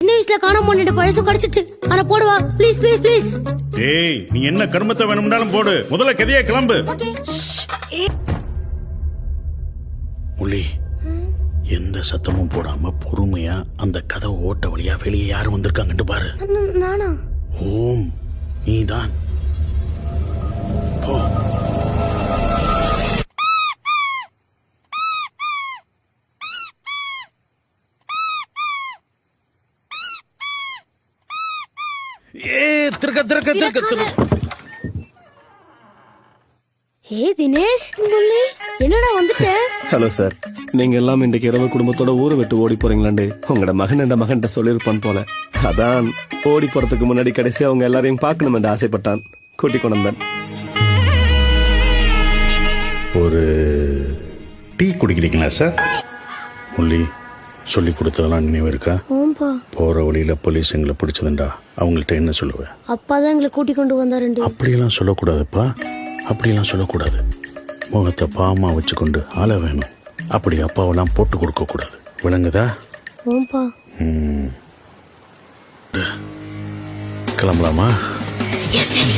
சின்ன வயசுல காணாம பண்ணிட்டு பழசும் கிடைச்சிட்டு ஆனா போடுவா ப்ளீஸ் ப்ளீஸ் ப்ளீஸ். ஏய் நீ என்ன கருமத்தை வேணும்னாலும் போடு, முதல்ல கதையா கிளம்பு. முள்ளி எந்த சத்தமும் போடாம பொறுமையா அந்த கதவு ஓட்ட வழியா வெளியே யாரும் வந்திருக்காங்கன்னு பாரு. நானா? ஓம் நீதான் போ. திருக்க திருக்க திருக்க திருக்க. ஏ தினேஷ், முள்ளி என்னடா வந்துட்ட? ஹலோ சார், நீங்க எல்லாம் இன்றைக்கு இரவு குடும்பத்தோட ஊரை விட்டு ஓடி போறீங்களாண்டு உங்களோட மகன் என்ற மகன்கிட்ட சொல்லியிருப்பான் போல. அதான் ஓடி போறதுக்கு முன்னாடி கடைசி அவங்க எல்லாரையும் பார்க்கணும் என்று ஆசைப்பட்டான். கூட்டி கொண்டு வந்தேன். ஒரு டீ குடிக்கிறீங்களா சார்? முள்ளி சொல்லி கொடுத்ததெல்லாம் நினைவு இருக்கா? ஓம்பா. போற வழியில போலீஸ் எங்களை பிடிச்சதுண்டா அவங்கள்ட்ட என்ன சொல்லுவேன்? அப்பா தான் எங்களை கூட்டி கொண்டு வந்தாருண்டு. அப்படியெல்லாம் சொல்லக்கூடாதுப்பா, அப்படியெல்லாம் சொல்லக்கூடாது. முகத்தை பாமா வச்சுக்கொண்டு ஆள வேணும். அப்படி அப்பாவெல்லாம் போட்டு கொடுக்க கூடாது, விளங்குதா? ஓம்பா. கிளம்பலாமா? Yes daddy.